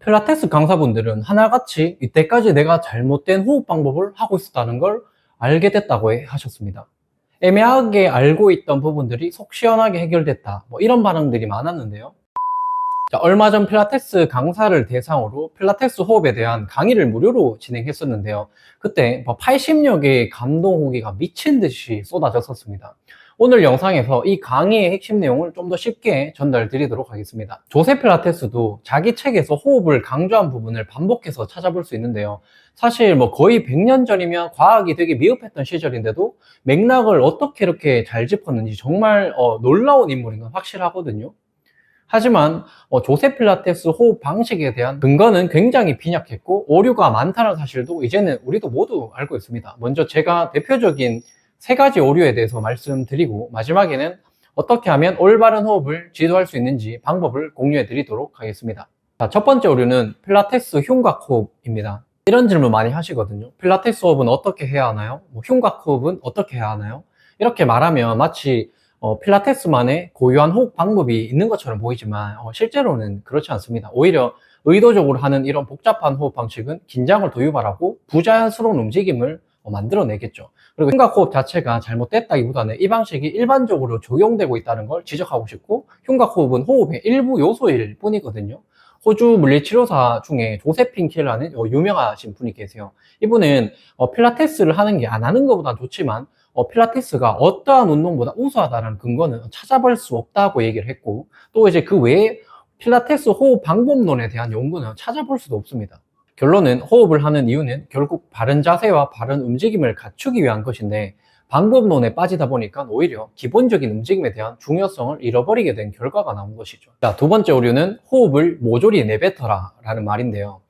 필라테스 강사분들은 하나같이 이때까지 내가 잘못된 호흡 방법을 하고 있었다는 걸 알게 됐다고 하셨습니다. 애매하게 알고 있던 부분들이 속 시원하게 해결됐다. 이런 반응들이 많았는데요. 자, 얼마 전 필라테스 강사를 대상으로 필라테스 호흡에 대한 강의를 무료로 진행했었는데요. 그때 80여 개의 감동 후기가 미친 듯이 쏟아졌었습니다. 오늘 영상에서 이 강의의 핵심 내용을 좀 더 쉽게 전달 드리도록 하겠습니다. 조세 필라테스도 자기 책에서 호흡을 강조한 부분을 반복해서 찾아볼 수 있는데요. 사실 거의 100년 전이면 과학이 되게 미흡했던 시절인데도 맥락을 어떻게 이렇게 잘 짚었는지 정말 놀라운 인물인 건 확실하거든요. 하지만 조세 필라테스 호흡 방식에 대한 근거는 굉장히 빈약했고 오류가 많다는 사실도 이제는 우리도 모두 알고 있습니다. 먼저 제가 대표적인 3가지 오류에 대해서 말씀드리고 마지막에는 어떻게 하면 올바른 호흡을 지도할 수 있는지 방법을 공유해 드리도록 하겠습니다. 자, 첫 번째 오류는 필라테스 흉곽 호흡입니다. 이런 질문 많이 하시거든요. 필라테스 호흡은 어떻게 해야 하나요? 흉곽 호흡은 어떻게 해야 하나요? 이렇게 말하면 마치 필라테스만의 고유한 호흡 방법이 있는 것처럼 보이지만 실제로는 그렇지 않습니다. 오히려 의도적으로 하는 이런 복잡한 호흡 방식은 긴장을 더 유발하고 부자연스러운 움직임을 만들어내겠죠. 그리고 흉곽호흡 자체가 잘못됐다기보다는 이 방식이 일반적으로 적용되고 있다는 걸 지적하고 싶고, 흉곽호흡은 호흡의 일부 요소일 뿐이거든요. 호주 물리치료사 중에 조세핀 킬라는 유명하신 분이 계세요. 이분은 필라테스를 하는 게 안 하는 것보다 좋지만 필라테스가 어떠한 운동보다 우수하다는 근거는 찾아볼 수 없다고 얘기를 했고, 또 이제 그 외에 필라테스 호흡 방법론에 대한 연구는 찾아볼 수도 없습니다. 결론은 호흡을 하는 이유는 결국 바른 자세와 바른 움직임을 갖추기 위한 것인데, 방법론에 빠지다 보니까 오히려 기본적인 움직임에 대한 중요성을 잃어버리게 된 결과가 나온 것이죠. 자, 두 번째 오류는 호흡을 모조리 내뱉어라 라는 말인데요.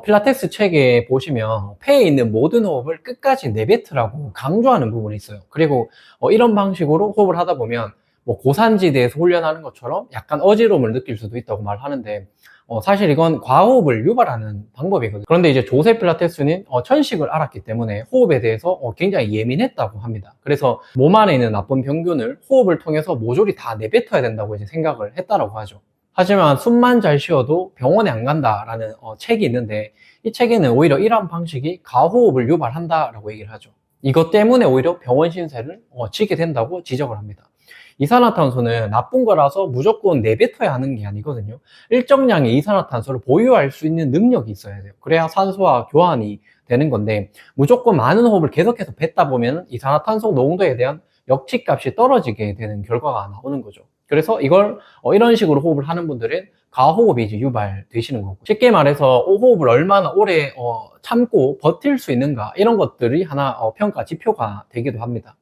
필라테스 책에 보시면 폐에 있는 모든 호흡을 끝까지 내뱉으라고 강조하는 부분이 있어요. 그리고 이런 방식으로 호흡을 하다 보면 고산지대에서 훈련하는 것처럼 약간 어지러움을 느낄 수도 있다고 말하는데, 사실 이건 과호흡을 유발하는 방법이거든요. 그런데 이제 조세 필라테스는 천식을 알았기 때문에 호흡에 대해서 굉장히 예민했다고 합니다. 그래서 몸 안에 있는 나쁜 병균을 호흡을 통해서 모조리 다 내뱉어야 된다고 이제 생각을 했다라고 하죠. 하지만 숨만 잘 쉬어도 병원에 안 간다라는 책이 있는데, 이 책에는 오히려 이러한 방식이 과호흡을 유발한다라고 얘기를 하죠. 이것 때문에 오히려 병원 신세를 지게 된다고 지적을 합니다. 이산화탄소는 나쁜 거라서 무조건 내뱉어야 하는 게 아니거든요. 일정량의 이산화탄소를 보유할 수 있는 능력이 있어야 돼요. 그래야 산소와 교환이 되는 건데, 무조건 많은 호흡을 계속해서 뱉다 보면 이산화탄소 농도에 대한 역치값이 떨어지게 되는 결과가 나오는 거죠. 그래서 이걸 이런 식으로 호흡을 하는 분들은 과호흡이 이제 유발되시는 거고, 쉽게 말해서 호흡을 얼마나 오래 참고 버틸 수 있는가, 이런 것들이 하나 평가 지표가 되기도 합니다.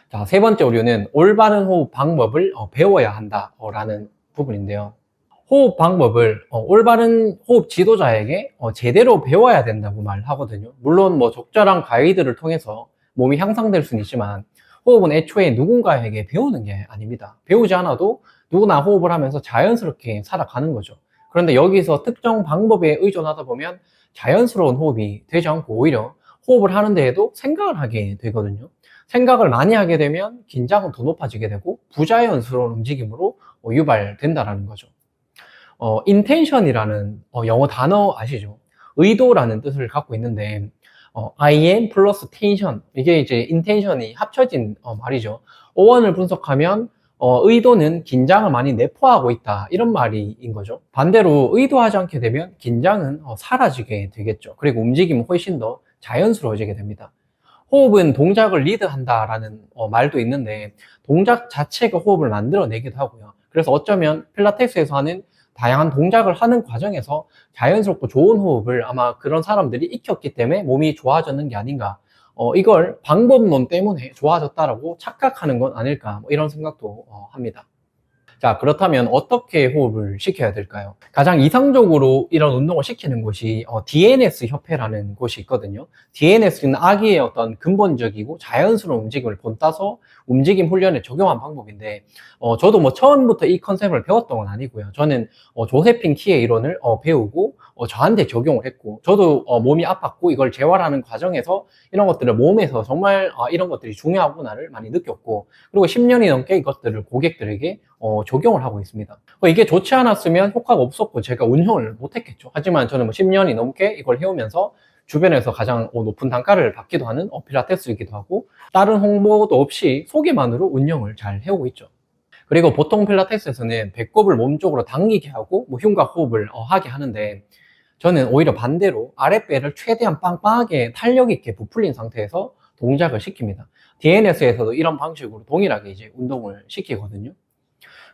자, 세 번째 오류는 올바른 호흡 방법을 배워야 한다라는 부분인데요. 호흡 방법을 올바른 호흡 지도자에게 제대로 배워야 된다고 말하거든요. 물론 적절한 가이드를 통해서 몸이 향상될 수는 있지만, 호흡은 애초에 누군가에게 배우는 게 아닙니다. 배우지 않아도 누구나 호흡을 하면서 자연스럽게 살아가는 거죠. 그런데 여기서 특정 방법에 의존하다 보면 자연스러운 호흡이 되지 않고 오히려 호흡을 하는 데에도 생각을 하게 되거든요. 생각을 많이 하게 되면 긴장은 더 높아지게 되고 부자연스러운 움직임으로 유발된다라는 거죠. intention이라는 영어 단어 아시죠? 의도라는 뜻을 갖고 있는데, IM 플러스 tension, 이게 이제 intention이 합쳐진 말이죠. 어원을 분석하면 의도는 긴장을 많이 내포하고 있다, 이런 말인 거죠. 반대로 의도하지 않게 되면 긴장은 사라지게 되겠죠. 그리고 움직임은 훨씬 더 자연스러워지게 됩니다. 호흡은 동작을 리드한다라는 말도 있는데, 동작 자체가 호흡을 만들어내기도 하고요. 그래서 어쩌면 필라테스에서 하는 다양한 동작을 하는 과정에서 자연스럽고 좋은 호흡을 아마 그런 사람들이 익혔기 때문에 몸이 좋아졌는 게 아닌가, 이걸 방법론 때문에 좋아졌다라고 착각하는 건 아닐까, 이런 생각도 합니다. 자, 그렇다면 어떻게 호흡을 시켜야 될까요? 가장 이상적으로 이런 운동을 시키는 곳이 DNS 협회라는 곳이 있거든요. DNS는 아기의 어떤 근본적이고 자연스러운 움직임을 본따서 움직임 훈련에 적용한 방법인데, 저도 처음부터 이 컨셉을 배웠던 건 아니고요. 저는 조세핀 키의 이론을 배우고 저한테 적용을 했고, 저도 몸이 아팠고 이걸 재활하는 과정에서 이런 것들을 몸에서 정말 이런 것들이 중요하구나를 많이 느꼈고, 그리고 10년이 넘게 이것들을 고객들에게 적용을 하고 있습니다. 이게 좋지 않았으면 효과가 없었고 제가 운영을 못했겠죠. 하지만 저는 뭐 10년이 넘게 이걸 해오면서 주변에서 가장 높은 단가를 받기도 하는 필라테스이기도 하고 다른 홍보도 없이 소개만으로 운영을 잘 해오고 있죠. 그리고 보통 필라테스에서는 배꼽을 몸 쪽으로 당기게 하고 뭐 흉곽 호흡을 하게 하는데 저는 오히려 반대로 아랫배를 최대한 빵빵하게 탄력 있게 부풀린 상태에서 동작을 시킵니다. DNS에서도 이런 방식으로 동일하게 이제 운동을 시키거든요.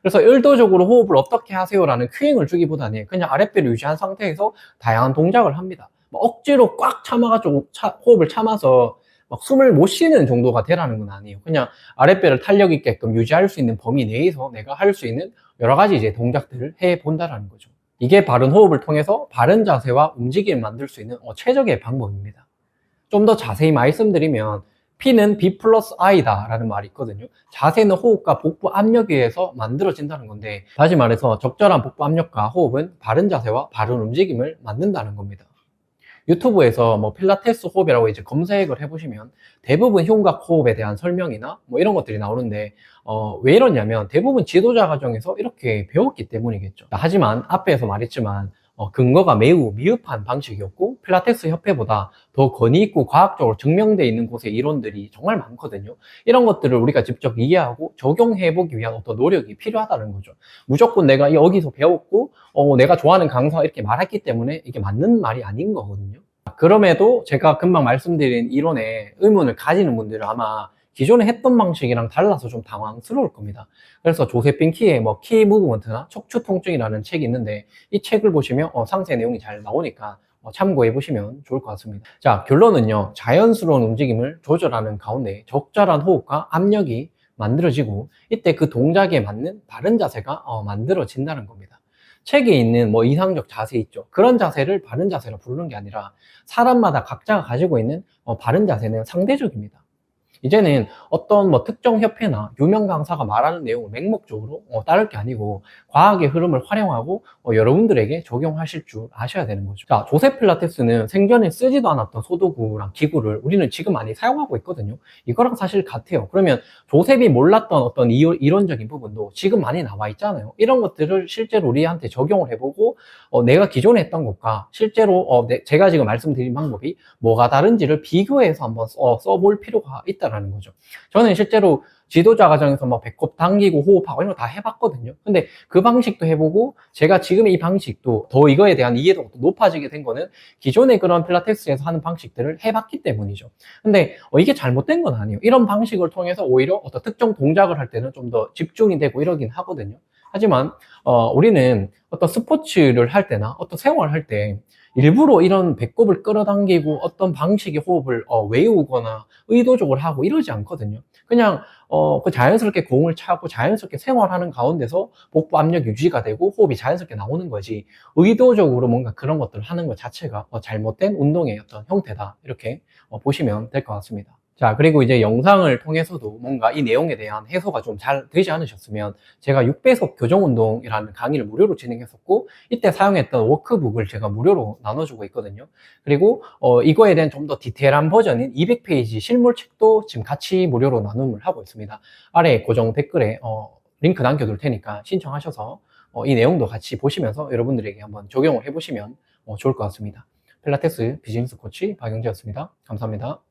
그래서 의도적으로 호흡을 어떻게 하세요라는 큐잉을 주기보다는 그냥 아랫배를 유지한 상태에서 다양한 동작을 합니다. 뭐 억지로 꽉 참아가지고 호흡을 참아서 막 숨을 못 쉬는 정도가 되라는 건 아니에요. 그냥 아랫배를 탄력 있게끔 유지할 수 있는 범위 내에서 내가 할 수 있는 여러 가지 이제 동작들을 해 본다라는 거죠. 이게 바른 호흡을 통해서 바른 자세와 움직임을 만들 수 있는 최적의 방법입니다. 좀 더 자세히 말씀드리면 P는 B 플러스 I다 라는 말이 있거든요. 자세는 호흡과 복부 압력에 의해서 만들어진다는 건데 다시 말해서 적절한 복부 압력과 호흡은 바른 자세와 바른 움직임을 만든다는 겁니다. 유튜브에서 뭐 필라테스 호흡이라고 이제 검색을 해보시면 대부분 흉곽 호흡에 대한 설명이나 뭐 이런 것들이 나오는데 왜 이러냐면 대부분 지도자 과정에서 이렇게 배웠기 때문이겠죠. 하지만 앞에서 말했지만 근거가 매우 미흡한 방식이었고 필라테스 협회보다 더 권위 있고 과학적으로 증명되어 있는 곳의 이론들이 정말 많거든요. 이런 것들을 우리가 직접 이해하고 적용해보기 위한 어떤 노력이 필요하다는 거죠. 무조건 내가 여기서 배웠고 내가 좋아하는 강사가 이렇게 말했기 때문에 이게 맞는 말이 아닌 거거든요. 그럼에도 제가 금방 말씀드린 이론에 의문을 가지는 분들은 아마 기존에 했던 방식이랑 달라서 좀 당황스러울 겁니다. 그래서 조세핀 키의 키 무브먼트나 척추 통증이라는 책이 있는데 이 책을 보시면 상세 내용이 잘 나오니까 참고해 보시면 좋을 것 같습니다. 자, 결론은요. 자연스러운 움직임을 조절하는 가운데 적절한 호흡과 압력이 만들어지고 이때 그 동작에 맞는 바른 자세가 만들어진다는 겁니다. 책에 있는 이상적 자세 있죠. 그런 자세를 바른 자세로 부르는 게 아니라 사람마다 각자가 가지고 있는 바른 자세는 상대적입니다. 이제는 어떤 특정 협회나 유명 강사가 말하는 내용을 맹목적으로 따를 게 아니고 과학의 흐름을 활용하고 여러분들에게 적용하실 줄 아셔야 되는 거죠. 자, 조세 필라테스는 생전에 쓰지도 않았던 소도구랑 기구를 우리는 지금 많이 사용하고 있거든요. 이거랑 사실 같아요. 그러면 조셉이 몰랐던 어떤 이론적인 부분도 지금 많이 나와 있잖아요. 이런 것들을 실제로 우리한테 적용을 해보고 내가 기존에 했던 것과 실제로 제가 지금 말씀드린 방법이 뭐가 다른지를 비교해서 한번 써볼 필요가 있다 라는 거죠. 저는 실제로 지도자 과정에서 배꼽 당기고 호흡하고 이런 거 다 해봤거든요. 근데 그 방식도 해보고 제가 지금 이 방식도 더 이거에 대한 이해도가 높아지게 된 거는 기존의 그런 필라테스에서 하는 방식들을 해봤기 때문이죠. 근데 이게 잘못된 건 아니에요. 이런 방식을 통해서 오히려 어떤 특정 동작을 할 때는 좀 더 집중이 되고 이러긴 하거든요. 하지만 우리는 어떤 스포츠를 할 때나 어떤 생활을 할 때 일부러 이런 배꼽을 끌어당기고 어떤 방식의 호흡을 외우거나 의도적으로 하고 이러지 않거든요. 그냥 그 자연스럽게 공을 차고 자연스럽게 생활하는 가운데서 복부 압력 유지가 되고 호흡이 자연스럽게 나오는 거지 의도적으로 뭔가 그런 것들을 하는 것 자체가 잘못된 운동의 어떤 형태다 이렇게 보시면 될 것 같습니다. 자, 그리고 이제 영상을 통해서도 뭔가 이 내용에 대한 해소가 좀 잘 되지 않으셨으면 제가 6배속 교정운동이라는 강의를 무료로 진행했었고 이때 사용했던 워크북을 제가 무료로 나눠주고 있거든요. 그리고 이거에 대한 좀 더 디테일한 버전인 200페이지 실물책도 지금 같이 무료로 나눔을 하고 있습니다. 아래 고정 댓글에 링크 남겨둘 테니까 신청하셔서 이 내용도 같이 보시면서 여러분들에게 한번 적용을 해보시면 좋을 것 같습니다. 필라테스 비즈니스 코치 박영재였습니다. 감사합니다.